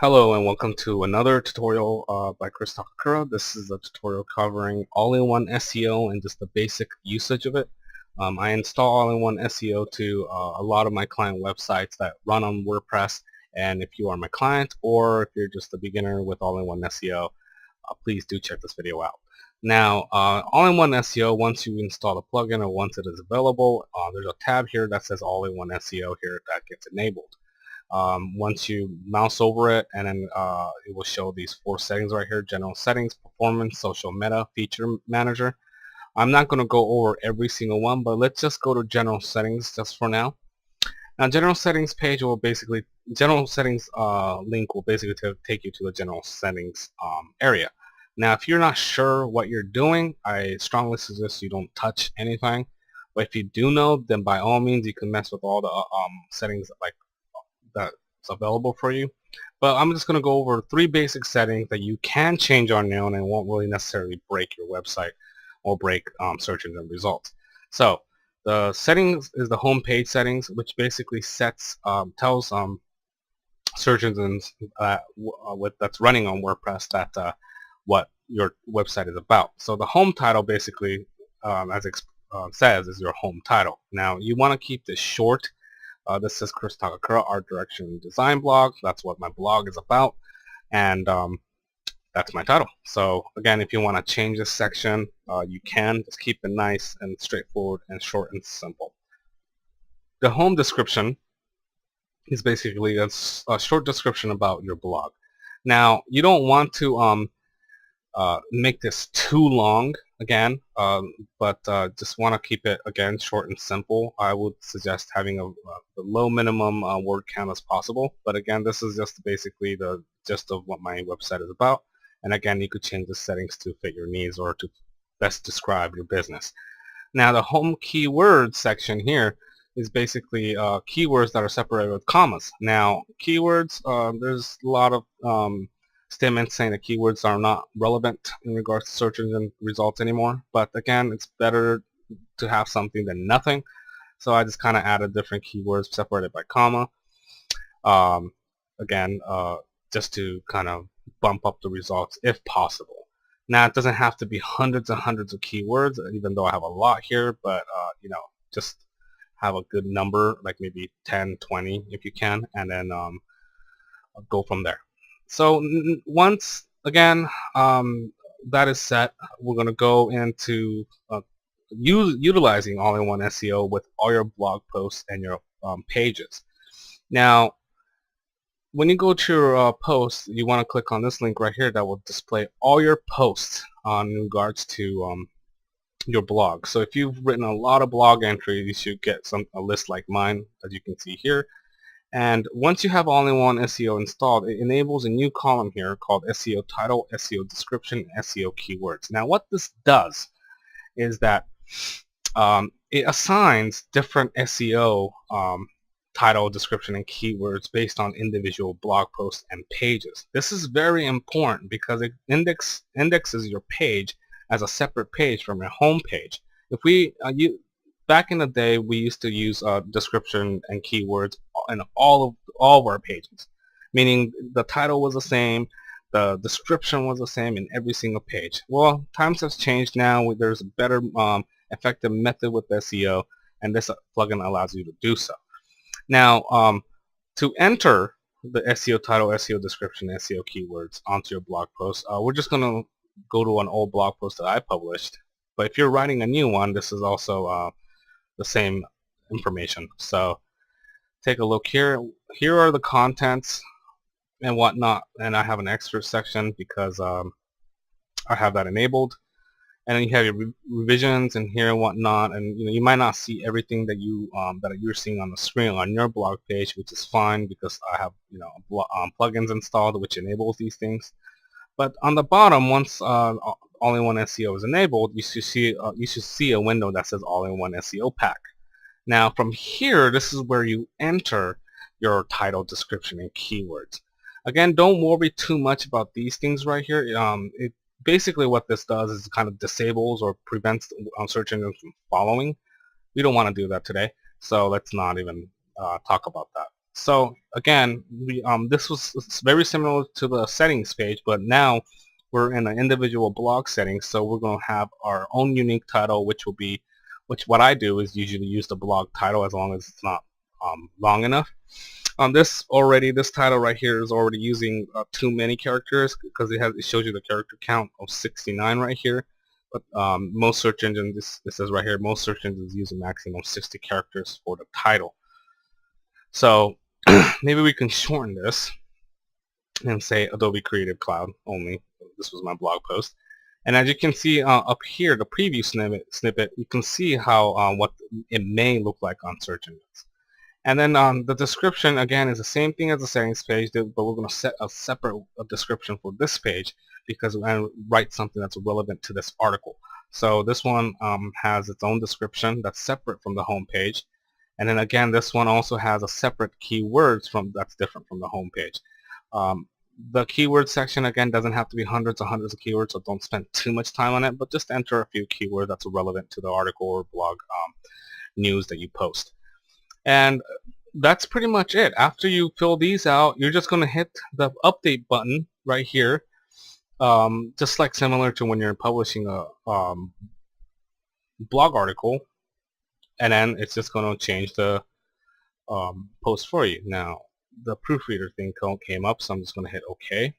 Hello and welcome to another tutorial by Chris Takakura. This is a tutorial covering all-in-one SEO and just the basic usage of it. I install all-in-one SEO to a lot of my client websites that run on WordPress, and if you are my client or if you're just a beginner with all-in-one SEO, please do check this video out. Now, all-in-one SEO, once you install the plugin or once it is available, there's a tab here that says all-in-one SEO here that gets enabled. Once you mouse over it, and then it will show these four settings right here: general settings, performance, social meta, feature manager. I'm not going to go over every single one, but let's just go to general settings just for now. Now, general settings page will basically, general settings link will basically take you to the general settings area. Now, if you're not sure what you're doing, I strongly suggest you don't touch anything. But if you do know, then by all means you can mess with all the settings like that's available for you. But I'm just going to go over three basic settings that you can change on your own and won't really necessarily break your website or break search engine results. So the settings is the home page settings, which basically tells search engines that's running on WordPress that what your website is about. So the home title basically, as it says, is your home title. Now you want to keep this short. This is Chris Takakura, Art Direction Design Blog. That's what my blog is about, and that's my title. So again, if you want to change this section, you can. Just keep it nice and straightforward and short and simple. The home description is basically a short description about your blog. Now, you don't want to make this too long again, but just want to keep it again short and simple. I would suggest having the low minimum word count as possible, but again, this is just basically the gist of what my website is about. And again, you could change the settings to fit your needs or to best describe your business. Now, the home keywords section here is basically keywords that are separated with commas. Now, keywords, there's a lot of statements saying that keywords are not relevant in regards to search engine results anymore. But again, it's better to have something than nothing. So I just kind of added different keywords separated by comma. Again, just to kind of bump up the results if possible. Now, it doesn't have to be hundreds and hundreds of keywords, even though I have a lot here, but just have a good number, like maybe 10, 20 if you can, and then go from there. So once again that is set, we're going to go into utilizing all-in-one SEO with all your blog posts and your pages. Now, when you go to your posts, you want to click on this link right here that will display all your posts in regards to your blog. So if you've written a lot of blog entries, you should get a list like mine, as you can see here. And once you have all-in-one SEO installed, it enables a new column here called SEO title, SEO description, SEO keywords. Now, what this does is that it assigns different SEO title, description, and keywords based on individual blog posts and pages. This is very important because it indexes your page as a separate page from your home page. If we back in the day, we used to use description and keywords in all of our pages, meaning the title was the same, the description was the same in every single page. Well, times have changed now. There's a better effective method with SEO, and this plugin allows you to do so. Now, to enter the SEO title, SEO description, SEO keywords onto your blog post, we're just going to go to an old blog post that I published. But if you're writing a new one, this is also the same information. So take a look here. Here are the contents and whatnot, and I have an extra section because I have that enabled. And then you have your revisions and here and whatnot, and you might not see everything that you're seeing on the screen on your blog page, which is fine because I have plugins installed which enables these things. But on the bottom, once all-in-one SEO is enabled, you should see a window that says all-in-one SEO pack. Now, from here, this is where you enter your title, description, and keywords. Again, don't worry too much about these things right here. Basically what this does is kind of disables or prevents search engines from following. We don't want to do that today, so let's not even talk about that. So again, this was very similar to the settings page, but now we're in an individual blog setting. So we're going to have our own unique title, which what I do is usually use the blog title as long as it's not long enough. This title right here is already using too many characters because it shows you the character count of 69 right here. But most search engines, this says right here, most search engines use a maximum of 60 characters for the title. So maybe we can shorten this and say Adobe Creative Cloud only. This was my blog post. And as you can see up here, the preview snippet, you can see how what it may look like on search engines. And then the description, again, is the same thing as the settings page, but we're going to set a separate description for this page because we're going to write something that's relevant to this article. So this one has its own description that's separate from the home page. And then again, this one also has a separate keywords that's different from the home page. The keyword section, again, doesn't have to be hundreds and hundreds of keywords, so don't spend too much time on it, but just enter a few keywords that's relevant to the article or blog news that you post. And that's pretty much it. After you fill these out, you're just going to hit the update button right here, just like similar to when you're publishing a blog article, and then it's just going to change the post for you. Now, the proofreader thing came up, so I'm just going to hit OK.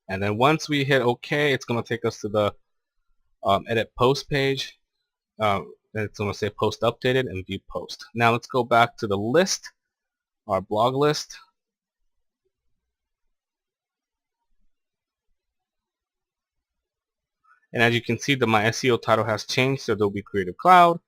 And then once we hit OK, it's going to take us to the edit post page. It's going to say post updated and view post. Now let's go back to the list, our blog list. And as you can see, my SEO title has changed to Adobe Creative Cloud,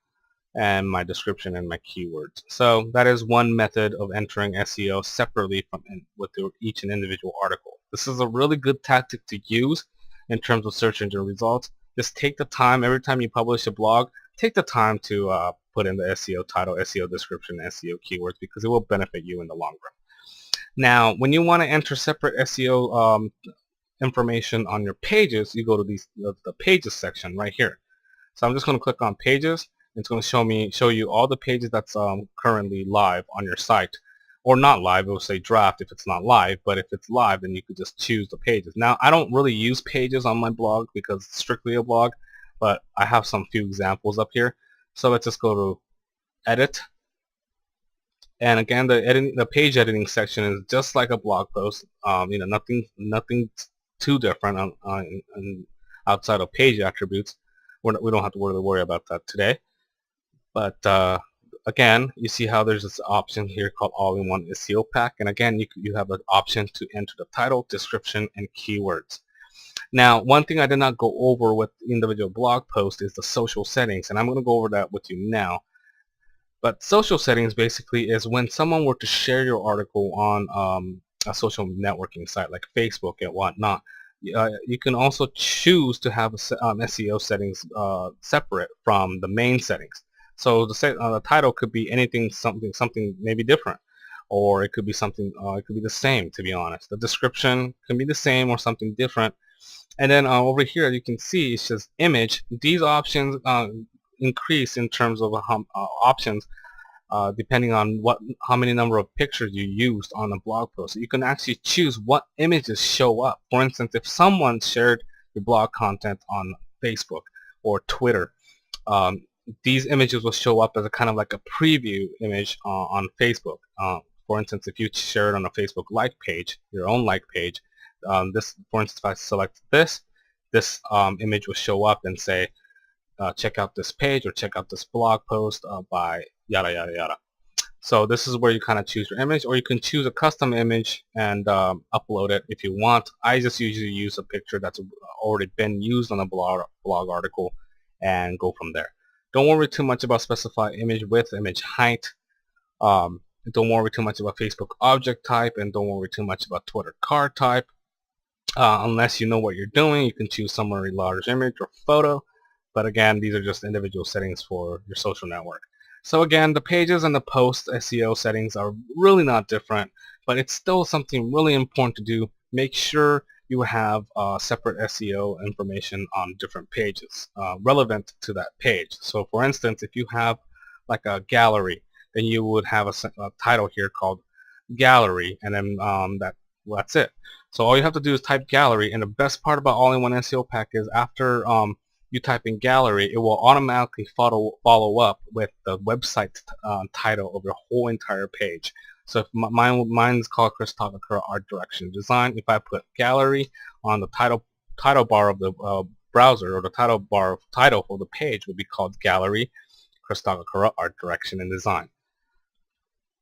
and my description and my keywords. So that is one method of entering SEO separately from with each and individual article. This is a really good tactic to use in terms of search engine results. Just take the time every time you publish a blog, take the time to put in the SEO title, SEO description, SEO keywords, because it will benefit you in the long run. Now, when you want to enter separate SEO information on your pages, you go to the pages section right here. So I'm just going to click on pages. It's going to show you all the pages that's currently live on your site, or not live. It will say draft if it's not live, but if it's live, then you could just choose the pages. Now, I don't really use pages on my blog because it's strictly a blog, but I have some few examples up here. So let's just go to edit, and again, the page editing section is just like a blog post. Nothing too different outside of page attributes. We don't have to worry about that today. But again, you see how there's this option here called All-in-One SEO Pack, and again, you have an option to enter the title, description, and keywords. Now, one thing I did not go over with individual blog posts is the social settings, and I'm going to go over that with you now. But social settings basically is when someone were to share your article on a social networking site like Facebook and whatnot, you can also choose to have SEO settings separate from the main settings. So the title could be anything, something maybe different, or it could be something. It could be the same. To be honest, the description can be the same or something different. And then over here, you can see it says image. These options increase in terms of options depending on how many number of pictures you used on the blog post. So you can actually choose what images show up. For instance, if someone shared your blog content on Facebook or Twitter, these images will show up as a kind of like a preview image on Facebook. For instance, if you share it on a Facebook like page, your own like page, for instance, if I select this image will show up and say, check out this page or check out this blog post by yada yada yada. So this is where you kind of choose your image, or you can choose a custom image and upload it if you want. I just usually use a picture that's already been used on a blog article and go from there. Don't worry too much about specify image width, image height. Don't worry too much about Facebook object type, and don't worry too much about Twitter card type. Unless you know what you're doing, you can choose summary large image or photo. But again, these are just individual settings for your social network. So again, the pages and the post SEO settings are really not different, but it's still something really important to do. Make sure you have separate SEO information on different pages relevant to that page. So for instance, if you have like a gallery, then you would have a title here called gallery, and then that's it. So all you have to do is type gallery, and the best part about All-in-One SEO Pack is after you type in gallery, it will automatically follow up with the website title of your whole entire page. So if mine's called Chris Takakura Art Direction Design. If I put gallery on the title bar of the browser, or the title for the page would be called gallery Chris Takakura Art Direction and Design.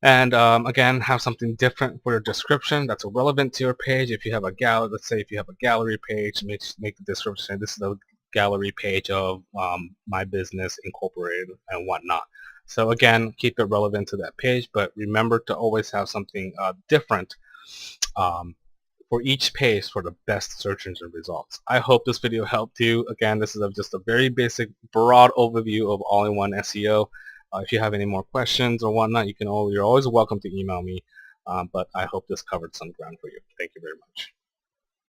And again, have something different for your description that's relevant to your page. If you have a gallery, let's say if you have a gallery page, make the description, this is the gallery page of my business incorporated and whatnot. So again, keep it relevant to that page, but remember to always have something different for each page for the best search engine results. I hope this video helped you. Again, this is just a very basic, broad overview of all-in-one SEO. If you have any more questions or whatnot, you're always welcome to email me. But I hope this covered some ground for you. Thank you very much.